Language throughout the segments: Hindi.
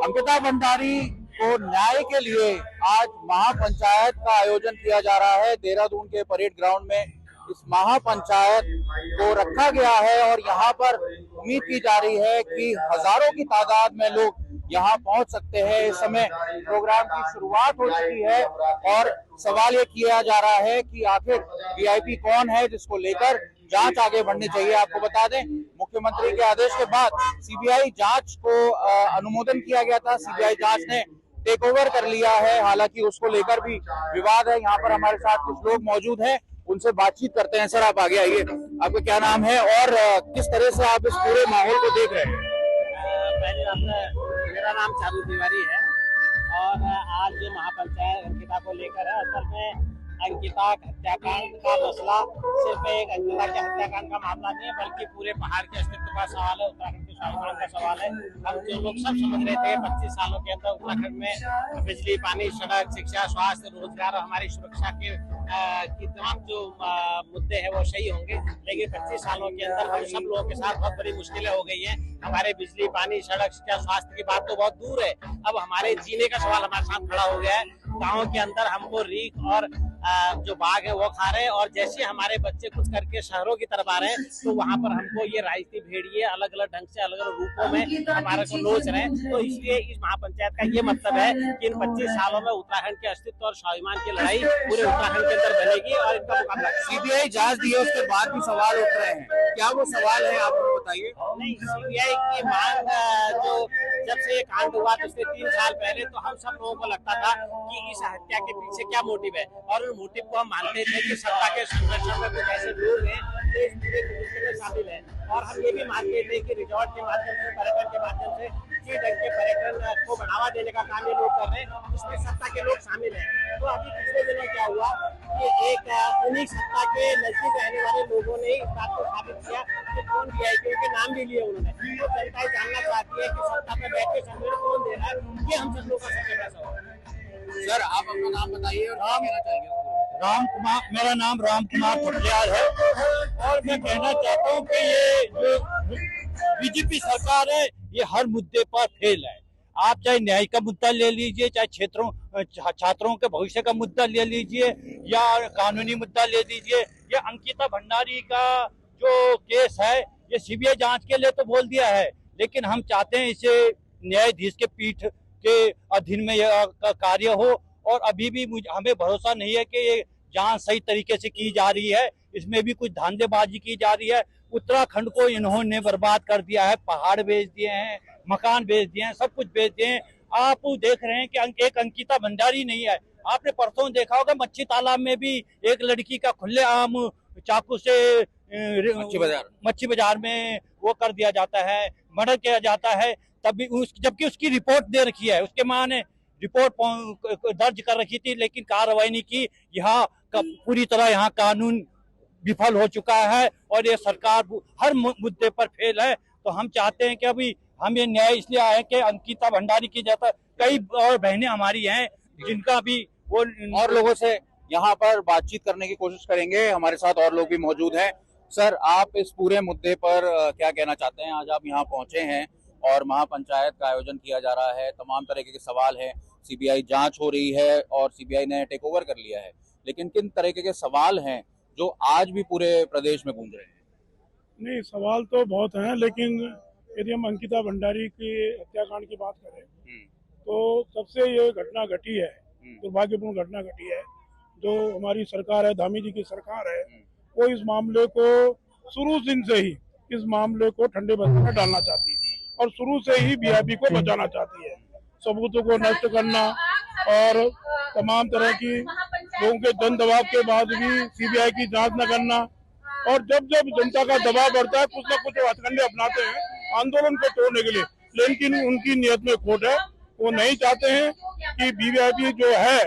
अंकिता भंडारी को न्याय के लिए आज महापंचायत का आयोजन किया जा रहा है। देहरादून के परेड ग्राउंड में इस महापंचायत को रखा गया है और यहाँ पर उम्मीद की जा रही है कि हजारों की तादाद में लोग यहाँ पहुंच सकते हैं। इस समय प्रोग्राम की शुरुआत हो चुकी है और सवाल ये किया जा रहा है कि आखिर वीआईपी कौन है जिसको लेकर जांच आगे बढ़नी चाहिए। आपको बता दें, मुख्यमंत्री के आदेश के बाद सीबीआई जांच को अनुमोदन किया गया था। सीबीआई जांच ने टेक ओवर कर लिया है, हालांकि उसको लेकर भी विवाद है। यहाँ पर हमारे साथ कुछ लोग मौजूद हैं, उनसे बातचीत करते हैं। सर, आप आगे आइए। आपका क्या नाम है और किस तरह से आप इस पूरे माहौल को देख रहे हैं? मेरा नाम चारू तिवारी है और आज जो महापंचायत अंकिता को लेकर है, असल में अंकिता हत्याकांड का मसला सिर्फ एक अंकिता के हत्याकांड का मामला नहीं है, बल्कि पूरे पहाड़ के अस्तित्व का सवाल है, उत्तराखंड के स्वाभिमान का सवाल है। हम जो लोग सब समझ रहे थे 25 सालों के अंदर उत्तराखंड में बिजली, पानी, सड़क, शिक्षा, स्वास्थ्य, रोजगार और हमारी सुरक्षा के की तमाम जो मुद्दे हैं वो सही होंगे, लेकिन 25 सालों के अंदर हम सब लोगों के साथ बहुत बड़ी मुश्किलें हो गई हैं। हमारे बिजली, पानी, सड़क, शिक्षा, स्वास्थ्य की बात तो बहुत दूर है, अब हमारे जीने का सवाल हमारे साथ खड़ा हो गया है। गाँव के अंदर हमको रीख और जो बाघ है वो खा रहे हैं और जैसे हमारे बच्चे कुछ करके शहरों की तरफ आ रहे हैं तो वहाँ पर हमको ये राजनीति भेड़िए अलग अलग ढंग से अलग अलग रूपों में हमारे को नोच रहे हैं। तो इसलिए इस महापंचायत का ये मतलब है कि इन 25 सालों में उत्तराखंड के अस्तित्व और स्वाभिमान की लड़ाई पूरे उत्तराखंड के अंदर बनेगी और इनका मुकाबला। सीबीआई जांच दी है, उसके बाद भी सवाल उठ रहे हैं, क्या वो सवाल है, आप बताइए। नहीं, सीबीआई की मांग जो जब से ये कांड हुआ तो उससे 3 साल पहले तो हम सब लोगों को लगता था कि इस हत्या के पीछे क्या मोटिव है, और उन मोटिव को हम मानते थे कि सत्ता के संरक्षण में कुछ ऐसे लोग हैं जो इस पूरे मुद्दे में शामिल है। और हम ये भी मानते थे कि रिजॉर्ट के माध्यम से, पर्यटन के माध्यम से किसी ढंग के पर्यटन को बढ़ावा देने का काम ये लोग कर रहे हैं, इसमें सत्ता के लोग शामिल हैं। तो अभी पिछले दिनों क्या हुआ कि एक उन्हीं सत्ता के नजदीक रहने वाले लोगों ने इस बात को साबित किया कि कौन वीआईपी के नाम भी लिए उन्होंने। तो जनता जानना चाहती है कि सत्ता में बैठ के सर्वे कौन दे रहा है, ये हम सब लोग का सबसे बड़ा सवाल है। सर, आप अपना नाम बताइए और क्या कहना चाहेंगे? राम कुमार, मेरा नाम राम कुमार पटियाल है और मैं कहना चाहता हूँ कि ये जो बीजेपी सरकार है ये हर मुद्दे पर फेल है। आप चाहे न्याय का मुद्दा ले लीजिए, चाहे छात्रों के भविष्य का मुद्दा ले लीजिए या कानूनी मुद्दा ले लीजिए, या अंकिता भंडारी का जो केस है ये सीबीआई जांच के लिए तो बोल दिया है, लेकिन हम चाहते हैं इसे न्यायाधीश के पीठ के अधीन में यह कार्य हो। और अभी भी हमें भरोसा नहीं है कि ये जांच सही तरीके से की जा रही है, इसमें भी कुछ धांधलेबाजी की जा रही है। उत्तराखंड को इन्होंने बर्बाद कर दिया है, पहाड़ बेच दिए हैं, मकान बेच दिए हैं, सब कुछ बेच दिए हैं। आप देख रहे हैं कि एक अंकिता भंडारी नहीं है। आपने परसों देखा होगा मच्छी तालाब में भी एक लड़की का खुलेआम चाकू से मच्छी बाजार में वो कर दिया जाता है, मर्डर किया जाता है, तभी जबकि उसकी रिपोर्ट दे रखी है, उसके मां ने रिपोर्ट दर्ज कर रखी थी, लेकिन कार्रवाई नहीं की। यहाँ पूरी तरह यहाँ कानून विफल हो चुका है और ये सरकार हर मुद्दे पर फेल है। तो हम चाहते हैं कि अभी हम ये न्याय इसलिए आए कि अंकिता भंडारी की जैसा कई और बहनें हमारी हैं जिनका भी वो और लोगों से यहाँ पर बातचीत करने की कोशिश करेंगे। हमारे साथ और लोग भी मौजूद हैं। सर, आप इस पूरे मुद्दे पर क्या कहना चाहते हैं? आज आप यहाँ पहुंचे हैं और महापंचायत का आयोजन किया जा रहा है, तमाम तरह के सवाल हैं, सीबीआई जांच हो रही है और सीबीआई ने टेक ओवर कर लिया है, लेकिन किन तरीके के सवाल हैं जो आज भी पूरे प्रदेश में गूंज रहे हैं? नहीं, सवाल तो बहुत हैं, लेकिन यदि हम अंकिता भंडारी के हत्याकांड की बात करें तो सबसे ये घटना घटी है, दुर्भाग्यपूर्ण घटना घटी है। जो हमारी सरकार है, धामी जी की सरकार है, वो इस मामले को शुरू दिन से ही इस मामले को ठंडे बस्ते में डालना चाहती है और शुरू से ही वीआईपी को बचाना चाहती है। सबूतों को नष्ट करना और तमाम तरह की लोगों के जन दबाव के बाद भी सीबीआई की जांच न करना, और जब जब जनता का दबाव बढ़ता है कुछ न कुछ हथकंडे अपनाते हैं आंदोलन को तोड़ने के लिए, लेकिन उनकी नियत में खोट है। वो नहीं चाहते हैं कि वीआईपी जो है,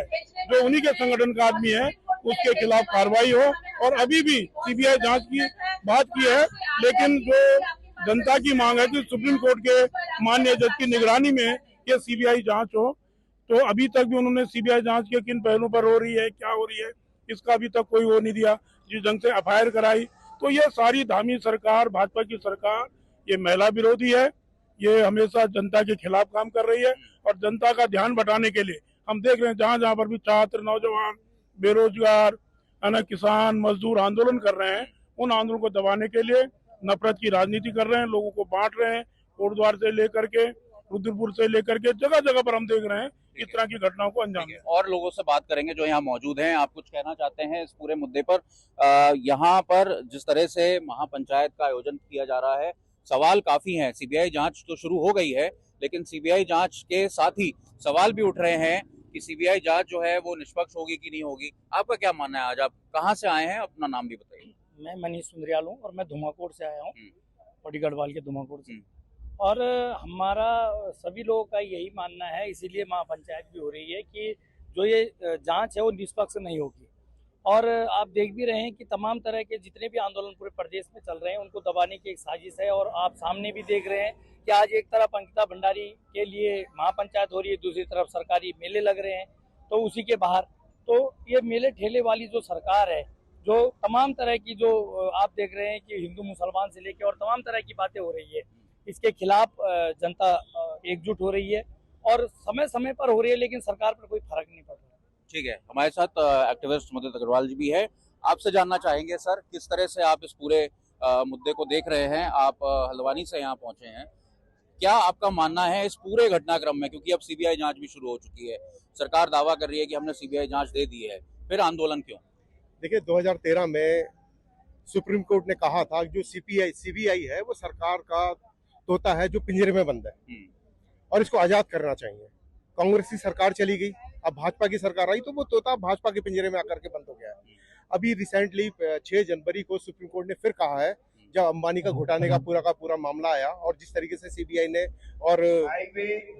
जो उन्हीं के संगठन का आदमी है, उसके खिलाफ कार्रवाई हो। और अभी भी सीबीआई जांच की बात की है, लेकिन जो जनता की मांग है कि सुप्रीम कोर्ट के माननीय जज की निगरानी में ये सीबीआई जांच हो, तो अभी तक भी उन्होंने सीबीआई जांच के किन पहलुओं पर हो रही है, क्या हो रही है, इसका अभी तक कोई वो नहीं दिया। जिस ढंग से एफआईआर कराई, तो ये सारी धामी सरकार, भाजपा की सरकार, ये महिला विरोधी है, ये हमेशा जनता के खिलाफ काम कर रही है और जनता का ध्यान बटाने के लिए हम देख रहे हैं जहां जहां पर भी छात्र, नौजवान, बेरोजगार, है ना, किसान, मजदूर आंदोलन कर रहे हैं, उन आंदोलन को दबाने के लिए नफरत की राजनीति कर रहे हैं, लोगों को बांट रहे हैं। कोटद्वार से लेकर के रुद्रपुर से लेकर के जगह जगह पर हम देख रहे हैं इस तरह की घटनाओं को अंजाम दिया। और लोगों से बात करेंगे जो यहाँ मौजूद हैं। आप कुछ कहना चाहते हैं इस पूरे मुद्दे पर? यहाँ पर जिस तरह से महापंचायत का आयोजन किया जा रहा है, सवाल काफी हैं। सीबीआई जांच तो शुरू हो गई है, लेकिन सीबीआई जांच के साथ ही सवाल भी उठ रहे हैं कि सीबीआई जांच जो है वो निष्पक्ष होगी कि नहीं होगी। आपका क्या मानना है? आज आप कहाँ से आए हैं, अपना नाम भी बताइए। मैं मनीष सुंदरियाल हूँ और मैं धुमाकोट से आया हूँ, पौड़ी गढ़वाल के धुमाकोट से। और हमारा सभी लोगों का यही मानना है, इसीलिए महापंचायत भी हो रही है कि जो ये जांच है वो निष्पक्ष नहीं होगी। और आप देख भी रहे हैं कि तमाम तरह के जितने भी आंदोलन पूरे प्रदेश में चल रहे हैं उनको दबाने की एक साजिश है। और आप सामने भी देख रहे हैं कि आज एक तरफ अंकिता भंडारी के लिए महापंचायत हो रही है, दूसरी तरफ सरकारी मेले लग रहे हैं। तो उसी के बाहर तो ये मेले ठेले वाली जो सरकार है, जो तमाम तरह की जो आप देख रहे हैं कि हिंदू मुसलमान से लेकर और तमाम तरह की बातें हो रही है, इसके खिलाफ जनता एकजुट हो रही है और समय समय पर हो रही है, लेकिन सरकार पर कोई फर्क नहीं पड़ रहा। ठीक है, हमारे साथ एक्टिविस्ट मदद अग्रवाल जी भी है। आपसे जानना चाहेंगे सर, किस तरह से आप इस पूरे मुद्दे को देख रहे हैं? आप हल्द्वानी से यहाँ पहुंचे हैं, क्या आपका मानना है इस पूरे घटनाक्रम में? क्योंकि अब सीबीआई जांच भी शुरू हो चुकी है, सरकार दावा कर रही है कि हमने सीबीआई जांच दे दी है, फिर आंदोलन क्यों? देखिए, 2013 में सुप्रीम कोर्ट ने कहा था कि जो सीबीआई है वो सरकार का तोता है जो पिंजरे में बंद है और इसको आजाद करना चाहिए। कांग्रेस की सरकार चली गई, अब भाजपा की सरकार आई तो वो तोता भाजपा के पिंजरे में आकर के बंद हो गया है। अभी रिसेंटली 6 जनवरी को सुप्रीम कोर्ट ने फिर कहा है, जब अंबानी का घोटाले का पूरा मामला आया और जिस तरीके से सीबीआई ने और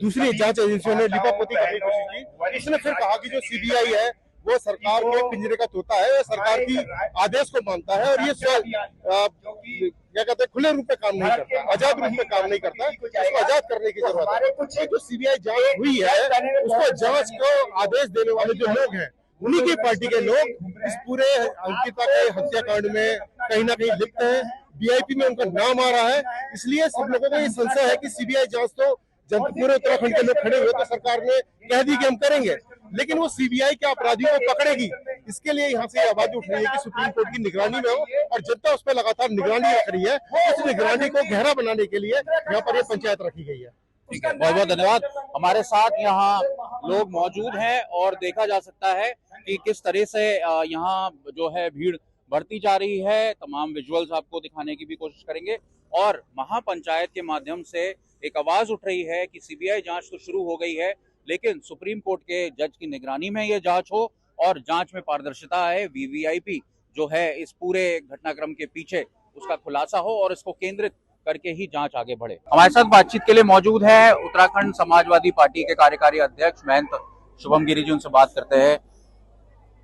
दूसरी जांच एजेंसियों ने लिपापोती करने की कोशिश की, उसने फिर कहा कि जो सीबीआई है वो सरकार के पिंजरे का तोता है, वो सरकार की आदेश को मानता है और ये क्या कहते हैं खुले रूप में काम नहीं करता, आजाद रूप में काम नहीं करता, उसको आजाद करने की जरूरत है। जो सीबीआई जांच हुई है उसको जांच को आदेश देने वाले जो लोग हैं, उन्हीं की पार्टी के लोग इस पूरे अंकिता के हत्याकांड में कहीं ना कहीं लिप्त हैं। वीआईपी में उनका नाम आ रहा है, इसलिए सब लोगों को ये संशय है कि सीबीआई जांच तो पूरे उत्तराखंड के लोग खड़े हुए तो सरकार ने कह दी कि हम करेंगे, लेकिन वो सीबीआई के अपराधियों को पकड़ेगी। इसके लिए यहाँ से आवाज उठ रही है कि सुप्रीम कोर्ट की निगरानी में हो और जनता उस पर लगातार निगरानी रख रही है। उस निगरानी को गहरा बनाने के लिए यहाँ पर ये पंचायत रखी गई है। ठीक है, बहुत बहुत धन्यवाद। हमारे साथ यहाँ लोग मौजूद हैं और देखा जा सकता है कि किस तरह से यहाँ जो है भीड़ बढ़ती जा रही है। तमाम विजुअल्स आपको दिखाने की भी कोशिश करेंगे और महापंचायत के माध्यम से एक आवाज उठ रही है कि सीबीआई जांच तो शुरू हो गई है, लेकिन सुप्रीम कोर्ट के जज की निगरानी में ये जांच हो और जांच में पारदर्शिता है, वीवीआईपी जो है इस पूरे घटनाक्रम के पीछे उसका खुलासा हो और इसको केंद्रित करके ही जांच आगे बढ़े। हमारे साथ बातचीत के लिए मौजूद है उत्तराखंड समाजवादी पार्टी के कार्यकारी अध्यक्ष महंत शुभम गिरी जी, उनसे बात करते हैं।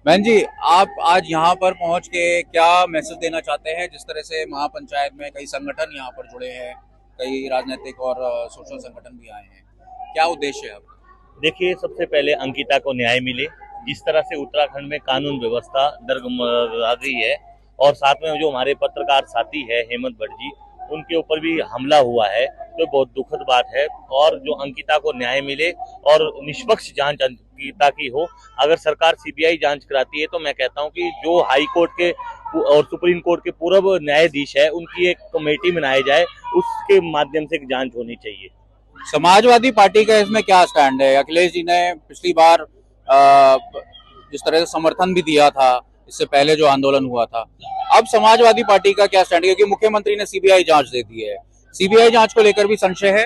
महंत जी, आप आज यहाँ पर पहुंच के क्या मैसेज देना चाहते हैं? जिस तरह से महापंचायत में कई संगठन यहाँ पर जुड़े हैं, कई राजनीतिक और सोशल संगठन भी आए हैं, क्या उद्देश्य है आपका? देखिए, सबसे पहले अंकिता को न्याय मिले। जिस तरह से उत्तराखंड में कानून व्यवस्था डगमगा गई है और साथ में जो हमारे पत्रकार साथी है हेमंत भट्ट जी, उनके ऊपर भी हमला हुआ है, तो बहुत दुखद बात है। और जो अंकिता को न्याय मिले और निष्पक्ष जांच अंकिता की हो। अगर सरकार सीबीआई जांच कराती है तो मैं कहता हूं कि जो हाई कोर्ट के और सुप्रीम कोर्ट के पूर्व न्यायाधीश है उनकी एक कमेटी बनाई जाए, उसके माध्यम से जांच होनी चाहिए। समाजवादी पार्टी का इसमें क्या स्टैंड है? अखिलेश जी ने पिछली बार जिस तरह से समर्थन भी दिया था, इससे पहले जो आंदोलन हुआ था, अब समाजवादी पार्टी का क्या स्टैंड है? क्योंकि मुख्यमंत्री ने सीबीआई जांच दे दी है, सीबीआई जांच को लेकर भी संशय है।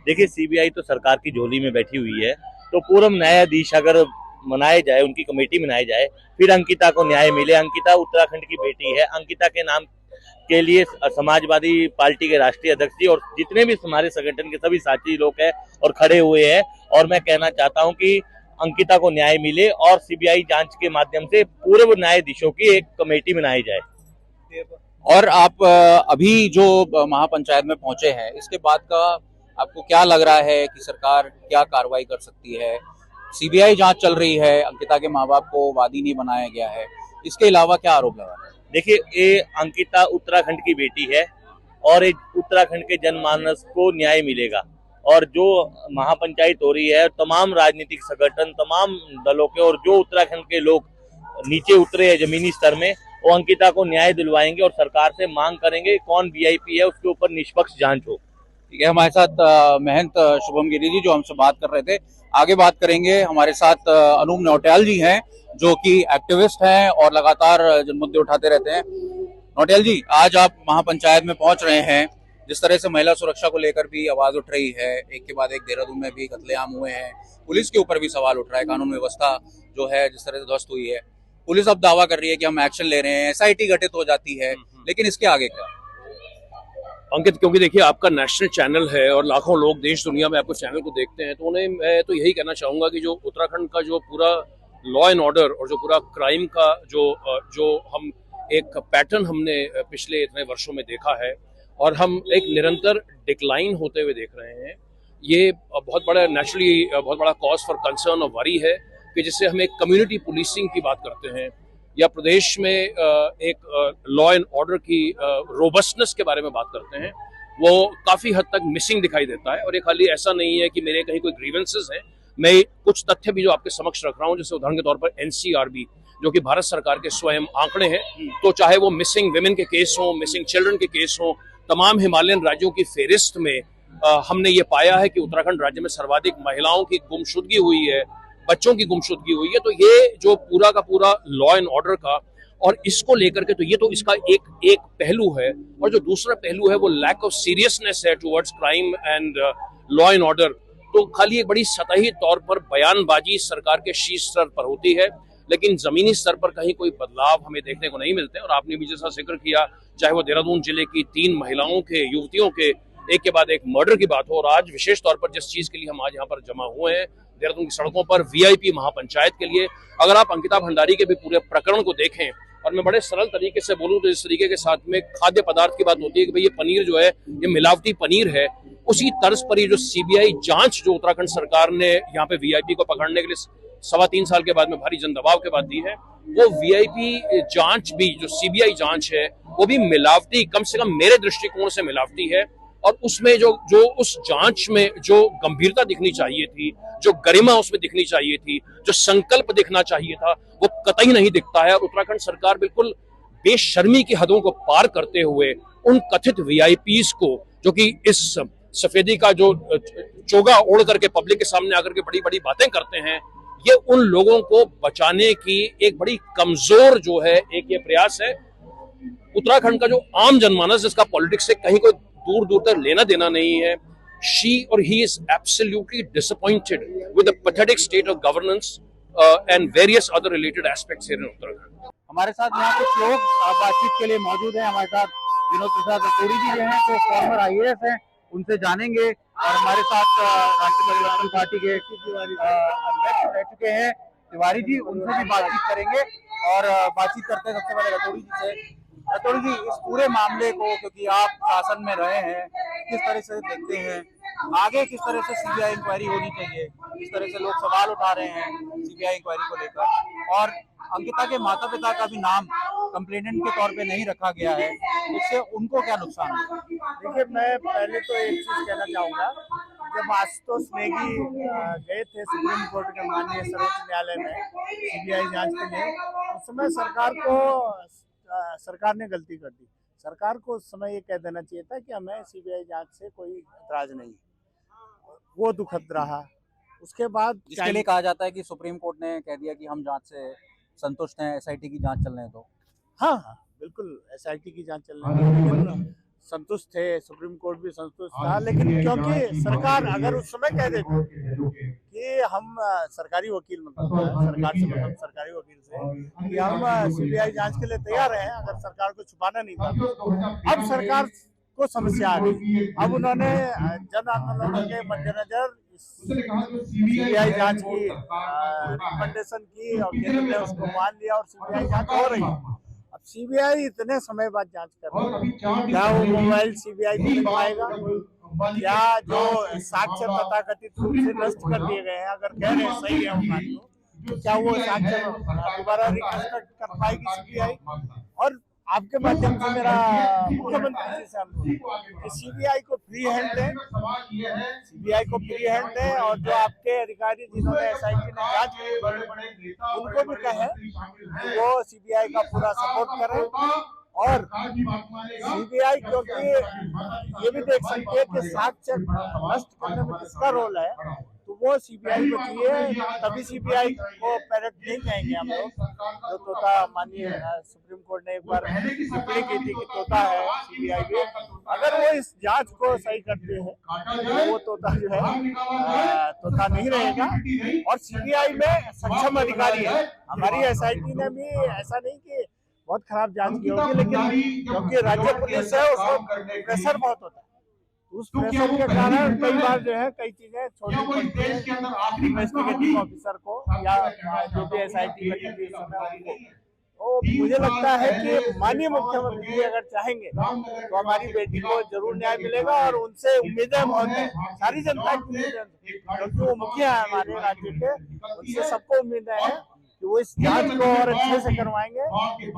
देखिए, सीबीआई तो सरकार की झोली में बैठी हुई है, तो पूर्व न्यायाधीश अगर बनाए जाए, उनकी कमेटी बनाई जाए, फिर अंकिता को न्याय मिले। अंकिता उत्तराखंड की बेटी है। अंकिता के नाम के लिए समाजवादी पार्टी के राष्ट्रीय अध्यक्ष जी और जितने भी हमारे संगठन के सभी साथी लोग हैं और खड़े हुए हैं। और मैं कहना चाहता हूं कि अंकिता को न्याय मिले और सीबीआई जांच के माध्यम से पूर्व न्यायाधीशों की एक कमेटी बनाई जाए। और आप अभी जो महापंचायत में पहुंचे हैं, इसके बाद का आपको क्या लग रहा है कि सरकार क्या कार्रवाई कर सकती है? सीबीआई जांच चल रही है, अंकिता के माँ बाप को वादी नहीं बनाया गया है, इसके अलावा क्या आरोप लगा रहे हैं? देखिए, ये अंकिता उत्तराखंड की बेटी है और एक उत्तराखंड के जनमानस को न्याय मिलेगा। और जो महापंचायत हो रही है, तमाम राजनीतिक संगठन, तमाम दलों के और जो उत्तराखंड के लोग नीचे उतरे हैं जमीनी स्तर में, वो अंकिता को न्याय दिलवाएंगे और सरकार से मांग करेंगे कौन वीआईपी है उसके ऊपर निष्पक्ष जांच हो। ठीक है, हमारे साथ महंत शुभम गिरी जी जो हमसे बात कर रहे थे, आगे बात करेंगे। हमारे साथ अनूप नौटियाल जी हैं जो कि एक्टिविस्ट हैं और लगातार मुद्दे उठाते रहते हैं। नौटियाल जी, आज आप महापंचायत में पहुंच रहे हैं, जिस तरह से महिला सुरक्षा को लेकर भी आवाज उठ रही है, एक के बाद एक देहरादून में भी कत्लेआम हुए हैं, पुलिस के ऊपर भी सवाल उठ रहा है, कानून व्यवस्था जो है जिस तरह से ध्वस्त हुई है, पुलिस अब दावा कर रही है कि हम एक्शन ले रहे हैं, एसआईटी गठित हो जाती है, लेकिन इसके आगे क्या? अंकित, क्योंकि देखिए आपका नेशनल चैनल है और लाखों लोग देश दुनिया में आपको चैनल को देखते हैं, तो उन्हें मैं तो यही कहना चाहूंगा कि जो उत्तराखंड का जो पूरा लॉ एंड ऑर्डर और जो पूरा क्राइम का जो हम एक पैटर्न हमने पिछले इतने वर्षों में देखा है और हम एक निरंतर डिक्लाइन होते हुए देख रहे हैं, ये बहुत बड़ा नेचुरली बहुत बड़ा कॉज फॉर कंसर्न और वरी है कि जिससे हम एक कम्युनिटी पुलिसिंग की बात करते हैं या प्रदेश में एक लॉ एंड ऑर्डर की रोबस्टनेस के बारे में बात करते हैं, वो काफी हद तक मिसिंग दिखाई देता है। और ये खाली ऐसा नहीं है कि मेरे कहीं कोई ग्रीवेंसेस हैं, मैं कुछ तथ्य भी जो आपके समक्ष रख रहा हूं, जैसे उदाहरण के तौर पर एनसीआरबी जो कि भारत सरकार के स्वयं आंकड़े हैं, तो चाहे वो मिसिंग विमेन के केस हो, मिसिंग चिल्ड्रन के केस हो, तमाम हिमालयन राज्यों की फेरिस्त में हमने ये पाया है कि उत्तराखंड राज्य में सर्वाधिक महिलाओं की गुमशुदगी हुई है, बच्चों की गुमशुदगी हुई है। तो ये जो पूरा का पूरा लॉ एंड ऑर्डर का और इसको लेकर के, तो ये तो इसका एक पहलू है, और जो दूसरा पहलू है वो लैक ऑफ सीरियसनेस है towards crime and law and order. तो खाली एक बड़ी सतही तौर पर बयानबाजी सरकार के शीर्ष स्तर पर होती है, लेकिन जमीनी स्तर पर कहीं कोई बदलाव हमें देखने को नहीं मिलते। और आपने भी जैसा जिक्र किया, चाहे वो देहरादून जिले की 3 महिलाओं के, युवतियों के एक के बाद एक मर्डर की बात हो, और आज विशेष तौर पर जिस चीज के लिए हम आज यहाँ पर जमा हुए हैं देहरादून की सड़कों पर वीआईपी महापंचायत के लिए, अगर आप अंकिता भंडारी के भी पूरे प्रकरण को देखें, और मैं बड़े सरल तरीके से बोलूं तो इस तरीके के साथ में खाद्य पदार्थ की बात होती है कि भाई ये पनीर जो है ये मिलावटी पनीर है, उसी तर्ज पर ये जो सीबीआई जांच जो उत्तराखंड सरकार ने यहाँ पे वीआईपी को पकड़ने के लिए 3.25 साल के बाद में भारी जन दबाव के बाद दी है, वो वीआईपी जांच भी जो सीबीआई जांच है वो भी मिलावटी, कम से कम मेरे दृष्टिकोण से मिलावटी है। और उसमें जो उस जांच में जो गंभीरता दिखनी चाहिए थी, जो गरिमा उसमें दिखनी चाहिए थी, जो संकल्प दिखना चाहिए था, वो कतई नहीं दिखता है। और उत्तराखंड सरकार बिल्कुल बेशर्मी की हदों को पार करते हुए उन कथित वीआईपीज को, जो कि इस सफेदी का जो चोगा ओढ़ करके पब्लिक के सामने आकर के बड़ी बड़ी बातें करते हैं, ये उन लोगों को बचाने की एक बड़ी कमजोर जो है एक ये प्रयास है। उत्तराखंड का जो आम जनमानस जिसका पॉलिटिक्स से कहीं कोई दूर दूर तक लेना देना नहीं है, she or he is absolutely disappointed with the pathetic state of governance and various other related aspects here in Uttarakhand. हमारे साथ यहाँ कुछ लोग बातचीत के लिए मौजूद हैं। हमारे साथ विनोद प्रसाद रतौड़ी जी जो हैं, जो फॉर्मर आईएएस हैं, उनसे जानेंगे। और हमारे साथ राष्ट्रीय परिवर्तन पार्टी के अध्यक्ष रह चुके हैं तिवारी जी, उनसे भी बातचीत करेंगे। और बातचीत करते हैं सबसे पहले रतौड़ी जी से। रतौड़ी जी, इस पूरे मामले को, क्योंकि आप शासन में रहे हैं, किस तरह से देखते हैं? आगे किस तरह से सीबीआई इंक्वायरी होनी चाहिए? किस तरह से लोग सवाल उठा रहे हैं सीबीआई इंक्वायरी को लेकर, और अंकिता के माता पिता का भी नाम कंप्लेनेंट के तौर पे नहीं रखा गया है, इससे उनको क्या नुकसान है? देखिए, मैं पहले तो एक चीज कहना चाहूंगा, जब आशुतोष नेगी गए थे सुप्रीम कोर्ट के माननीय सर्वोच्च न्यायालय में सीबीआई जांच के लिए, उस समय सरकार ने गलती कर दी। सरकार को उस समय ये कह देना चाहिए था कि हमें सीबीआई जांच से कोई इतराज नहीं, वो दुखद रहा। उसके बाद जिसके लिए कहा जाता है कि सुप्रीम कोर्ट ने कह दिया कि हम जांच से संतुष्ट हैं, एसआईटी की जांच चलने दो। हाँ, बिल्कुल एसआईटी की जांच चलने दो, संतुष्ट थे, सुप्रीम कोर्ट भी संतुष्ट था। लेकिन क्योंकि सरकार अगर उस समय कह देती कि हम सरकारी वकील, सरकार से मतलब सरकारी वकील से, कि हम सीबीआई जांच के लिए तैयार हैं, अगर सरकार को छुपाना नहीं था। अब सरकार को समस्या आ गई, अब उन्होंने जन आंदोलन के मद्देनजर सीबीआई जांच की रिकमेंडेशन की और केंद्र ने उसको मान लिया और सीबीआई जांच हो रही है। अब सीबीआई इतने समय बाद जांच कर रही है, क्या वो मोबाइल सीबीआई को मिल पाएगा? क्या जो साक्ष्य तथाकथित रूप से नष्ट कर दिए गए हैं, अगर कह रहे हैं सही है उन बात को, क्या वो साक्ष्य दोबारा रिकंस्ट्रक्ट कर पाएगी सीबीआई? और आपके माध्यम से मेरा मुख्यमंत्री जी से अनुरोध कि सीबीआई को फ्री हैंड दें, सीबीआई को फ्री हैंड दें, और जो आपके अधिकारी जिन्होंने एसआईटी ने जांच की उनको भी कहें कि वो सीबीआई का पूरा सपोर्ट करें। और सीबीआई क्योंकि ये भी देख सकती है कि साक्ष्य नष्ट करने में किसका रोल है, तो वो सीबीआई को चाहिए, तभी सीबीआई को पैरेट नहीं कहेंगे हम लोग। जो तोता माननीय सुप्रीम कोर्ट ने एक बार टिप्पणी की थी कि तोता है सीबीआई भी, अगर वो इस जांच को सही करते हैं तो वो तोता जो है तोता नहीं रहेगा। और सीबीआई में सक्षम अधिकारी है, हमारी एसआईटी ने भी ऐसा नहीं कि बहुत खराब जांच की होगी, लेकिन क्योंकि राज्य पुलिस है उसमें प्रेशर बहुत होता है, उस प्रेशर के कारण कई बार जो है कई चीजें छोटी पड़ती है इन्वेस्टिगेटिंग ऑफिसर को या जो भी एसआईटी बनी थी इस समय उनको। तो मुझे लगता है कि माननीय मुख्यमंत्री जी अगर चाहेंगे तो हमारी बेटी को जरूर न्याय मिलेगा, और उनसे उम्मीदें बहुत है, सारी जनता की उम्मीदें, क्योंकि वो मुखिया है हमारे राज्य के, उनसे सबको उम्मीदें हैं कि वो इस जांच को और अच्छे से करवाएंगे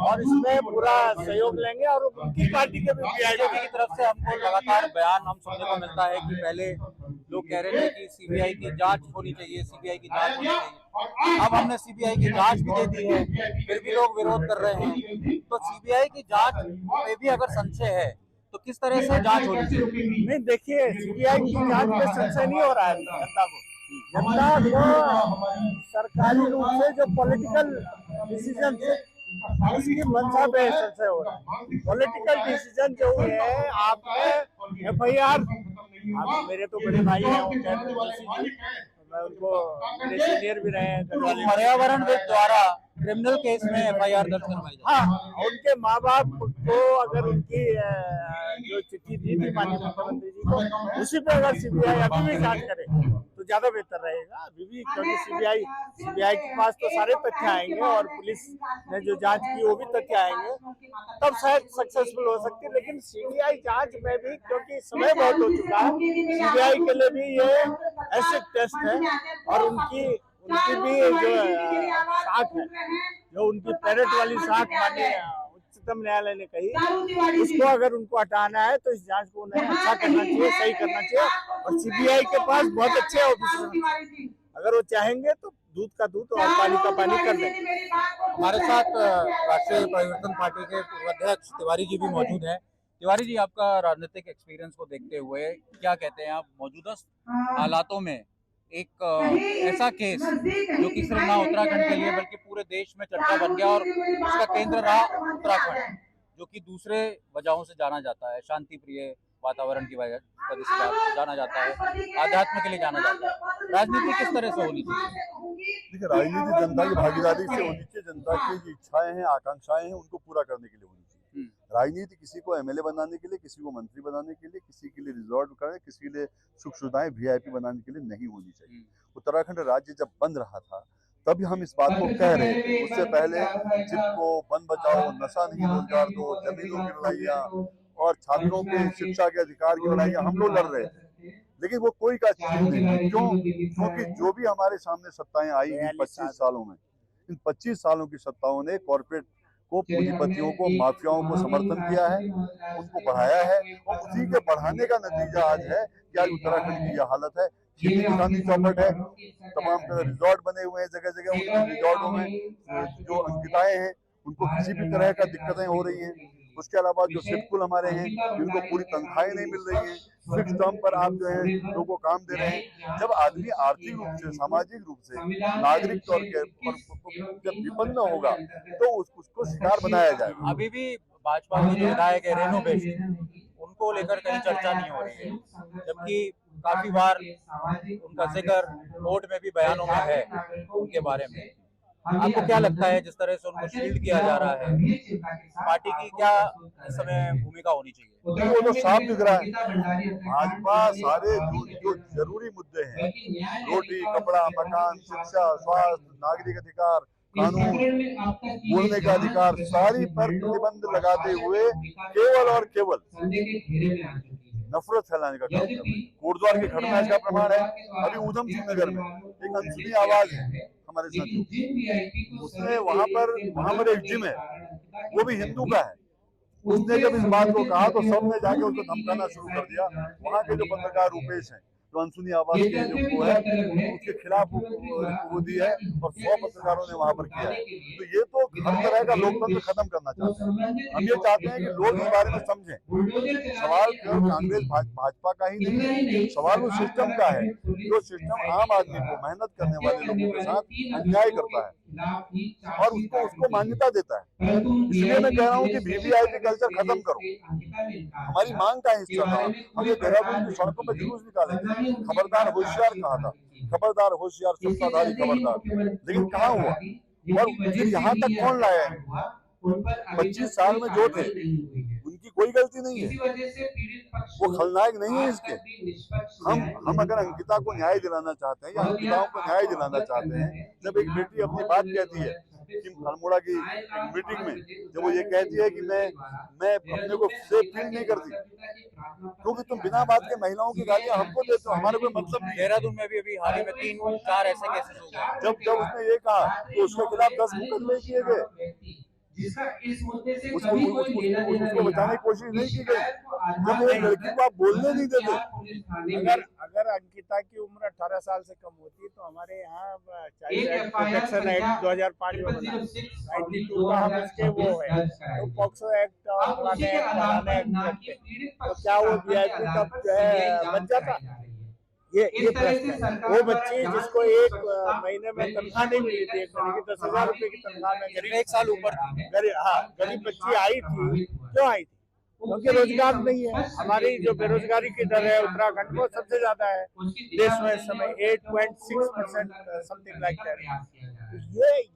और इसमें पूरा सहयोग लेंगे। और उनकी पार्टी के भी बीजेपी की तरफ से हमको लगातार बयान हम सुनने को मिलता है कि पहले लोग कह रहे थे कि सीबीआई की जांच होनी चाहिए, सीबीआई की जांच होनी चाहिए, अब हमने सीबीआई की जांच भी दे दी है, फिर भी लोग विरोध कर रहे हैं। तो सीबीआई की जांच में भी अगर संशय है तो किस तरह से जांच होनी चाहिए? नहीं, देखिए सीबीआई की जांच में संशय नहीं हो रहा है जनता को। जनता को सरकारी रूप से जो पॉलिटिकल डिसीजन थे उसकी मंशा पे संशय हो रहा है। पॉलिटिकल डिसीजन जो हुए हैं, आपने एफआईआर, मेरे तो बड़े भाई हैं, वो कहते हैं मैं उनको मेरे सीनियर भी रहे हैं, पर्यावरणविद द्वारा क्रिमिनल केस में एफआईआर दर्ज करवाई जाए। हाँ, उनके माँ बाप को अगर उनकी जो चिट्ठी दी थी माननीय मुख्यमंत्री जी को, उसी पे अगर सीबीआई अभी भी जांच करे तो ज्यादा बेहतर रहेगा। अभी भी क्योंकि सीबीआई के पास तो सारे तथ्य आएंगे और पुलिस ने जो जांच की वो भी तथ्य आएंगे, तब शायद सक्सेसफुल हो सकती है। लेकिन सीबीआई जांच में भी क्योंकि समय बहुत हो चुका है, सीबीआई के लिए भी ये एसिड टेस्ट है, और उनकी भी जो साख है, जो उनकी पैरेट वाली साख माननीय उच्चतम न्यायालय ने कही, उसको अगर उनको हटाना है तो इस जांच को उन्हें अच्छा करना चाहिए, सही करना चाहिए। और सीबीआई के पास बहुत अच्छे ऑफिसर, अगर वो चाहेंगे तो दूध का दूध और पानी का पानी कर देंगे। हमारे साथ राष्ट्रीय परिवर्तन पार्टी के पूर्व अध्यक्ष तिवारी जी भी मौजूद हैं। तिवारी जी, आपका राजनीतिक एक्सपीरियंस को देखते हुए क्या कहते हैं आप, मौजूदा हालातों में एक ऐसा केस जो कि सिर्फ ना उत्तराखंड के लिए बल्कि पूरे देश में चर्चा बन गया और उसका केंद्र रहा उत्तराखंड, जो कि दूसरे वजहों से जाना जाता है, शांति प्रिय वातावरण की वजह से जाना जाता है, आध्यात्म के लिए जाना जाता है, राजनीति किस तरह से होनी चाहिए? देखिए, राजनीति जनता की भागीदारी से होनी चाहिए, जनता की जो इच्छाएं हैं, आकांक्षाएं हैं, उनको पूरा करने के लिए होनी चाहिए। राजनीति किसी को एमएलए बनाने के लिए, किसी को मंत्री बनाने के लिए, किसी के लिए रिजॉर्ट करने, किसी के लिए सुख सुविधाएं वीआईपी बनाने के लिए नहीं होनी चाहिए। उत्तराखंड राज्य जब बन रहा था तभी हम इस बात को कह रहे थे। उससे पहले जिनको वन बचाओ, नशा नहीं रोजगार दो, जमीनों की लड़ाइयाँ और छात्रों के शिक्षा के अधिकार की लड़ाइयाँ हम लोग लड़ रहे थे, लेकिन वो कोई का चीज नहीं। क्यों? क्योंकि जो भी हमारे सामने सत्ताएं आई इन 25 सालों में, इन 25 सालों की सत्ताओं ने कॉर्पोरेट को, पूंजीपतियों को, माफियाओं को समर्थन किया है, उनको बढ़ाया है, और उसी के बढ़ाने का नतीजा आज है कि आज उत्तराखंड की यह हालत है। गांधी चौपट है, तमाम रिजॉर्ट बने हुए हैं जगह जगह, उन रिजॉर्टों में जो अंकिताएं हैं उनको किसी भी तरह का दिक्कतें हो रही हैं। उसके अलावा जो सिटकुल हमारे हैं जिनको पूरी तनख्वाहें नहीं मिल रही हैं, फिक्स टर्म पर आप जो है लोगों को काम दे रहे हैं। जब आदमी आर्थिक रूप से, सामाजिक रूप से, नागरिक तौर के जब विपन्न होगा तो उसको शिकार बनाया जाएगा। अभी भी भाजपा के जो विधायक है रेणु बेस्ट, उनको लेकर कहीं चर्चा नहीं हो रही है, जबकि काफी बार उनका जिक्र कोर्ट में भी बयानों में है उनके बारे में। आपको क्या लगता है जिस तरह से उनको शील्ड किया जा रहा है, पार्टी की क्या इस समय भूमिका होनी चाहिए? वो तो साफ दिख रहा है, भाजपा सारे जो जरूरी मुद्दे हैं, रोटी, कपड़ा, मकान, शिक्षा, स्वास्थ्य, नागरिक अधिकार, कानून, बोलने का अधिकार, सारी पर प्रतिबंध लगाते हुए केवल और केवल नफरत फैलाने का काम कर रहे हैं। कोटद्वार की घटना इसका प्रमाण है। अभी ऊधम सिंह नगर में एक अनसुनी आवाज है हमारे साथियों, उसने वहां पर एक जिम है, वो भी हिंदू का है, उसने जब इस बात को कहा तो सबने जाके उसको धमकाना शुरू कर दिया। वहाँ के जो पत्रकार रूपेश हैं, जो अनसुनी आवाज के जो वो है, उसके खिलाफ वो दी है और 100 पत्रकारों ने वहां पर किया है। तो ये तो हर तरह का लोकतंत्र खत्म करना चाहते हैं। हम ये चाहते हैं कि लोग इस बारे में समझें। सवाल केवल कांग्रेस भाजपा का ही नहीं है, सवाल उस सिस्टम का है जो सिस्टम आम आदमी को, मेहनत करने वाले लोगों के साथ अन्याय करता है और उसको मान्यता देता है। इसलिए मैं कह रहा हूँ कि वीवीआईपी कल्चर खत्म करो। हमारी मांग का हिस्सा था, हम ये देहरादून की सड़कों पर जुलूस निकालेंगे। खबरदार होशियार कहा था, खबरदार होशियार, सत्ताधारी खबरदार, लेकिन कहाँ हुआ? और फिर यहाँ तक कौन लाया है? 25 साल में जो थे उनकी कोई गलती नहीं है, वो खलनायक नहीं है इसके। हम अगर अंकिता को न्याय दिलाना चाहते हैं या अंकिताओं को न्याय दिलाना चाहते हैं, जब एक बेटी अपनी बात कहती है कि अल्मोड़ा की मीटिंग में जब वो ये कहती है कि मैं अपने को सेफ फील नहीं करती क्योंकि तुम बिना बात के महिलाओं की गालियां हमको देते हो, हमारा कोई मतलब नहीं। देहरादून में भी अभी हाल ही में 3-4 ऐसे केसेस हो गए। जब उसने ये कहा तो उसके खिलाफ 10 मुकदमे किए गए, उसको बचाने की कोशिश नहीं की गई। जब एक लड़की को आप बोलने नहीं देते। अगर अंकिता की उम्र 18 साल से कम होती तो हमारे यहाँ चाइल्ड प्रोटेक्शन एक्ट 2005 में बना, 92 का हम उसके वो है, तो पॉक्सो एक्ट और पुराने एक्ट तो क्या वो वीआईपी तब जो है बच जाता? ये प्रश्न है। वो बच्ची जिसको एक महीने में तनख्वाह नहीं मिली थी, 1 महीने की 10,000 रुपए की तनख्वाह में, करीब 1 साल ऊपर गरीब बच्ची आई थी। क्यों आई थी? क्योंकि रोजगार नहीं है। हमारी जो बेरोजगारी की दर है उत्तराखंड में सबसे ज्यादा है देश में इस समय, 8.6% समथिंग लाइक दैट।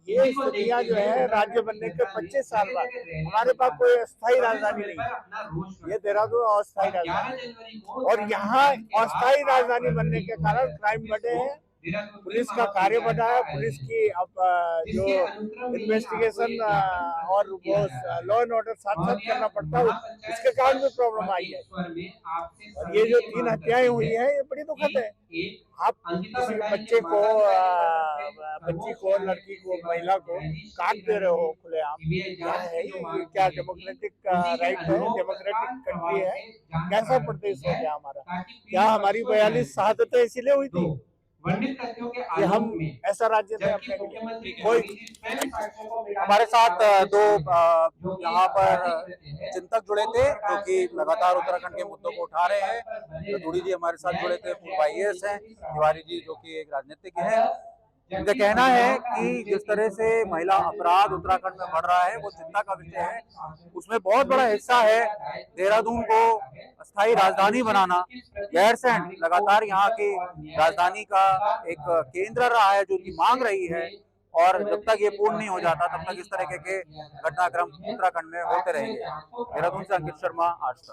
ये स्थितियां जो है राज्य बनने के 25 साल बाद, हमारे पास कोई अस्थायी राजधानी नहीं है। ये देहरादून अस्थायी राजधानी, और यहाँ अस्थायी राजधानी बनने के कारण क्राइम बढ़े हैं, पुलिस का कार्य बढ़ा है, पुलिस की अब जो इन्वेस्टिगेशन और वो लॉ एंड ऑर्डर साथ साथ करना पड़ता है, इसके कारण भी प्रॉब्लम आई है। और ये जो 3 हत्याएं हुई हैं ये बड़ी दुखद है। आप किसी बच्चे को, बच्ची को, लड़की को, महिला को काट दे रहे हो खुलेआम, क्या है ये? क्या डेमोक्रेटिक राइट है? डेमोक्रेटिक कंट्री है? कैसा प्रदेश हो गया हमारा? क्या हमारी 42 शहादतें इसीलिए हुई थी कि हम ऐसा राज्य थे अपने कोई? हमारे साथ 2 यहाँ पर चिंतक जुड़े थे जो कि लगातार उत्तराखंड के मुद्दों को उठा रहे हैं। धूड़ी जी हमारे साथ जुड़े थे, पूर्व IAS हैं, तिवारी जी जो कि एक राजनीतिज्ञ है। इनका कहना है कि जिस तरह से महिला अपराध उत्तराखंड में बढ़ रहा है वो चिंता का विषय है। उसमें बहुत बड़ा हिस्सा है देहरादून को अस्थायी राजधानी बनाना। गैरसैंण लगातार यहाँ की राजधानी का एक केंद्र रहा है जो कि मांग रही है, और जब तक ये पूर्ण नहीं हो जाता तब तक इस तरह के घटनाक्रम उत्तराखंड में होते रहेंगे। देहरादून से अंकित शर्मा, आज तक।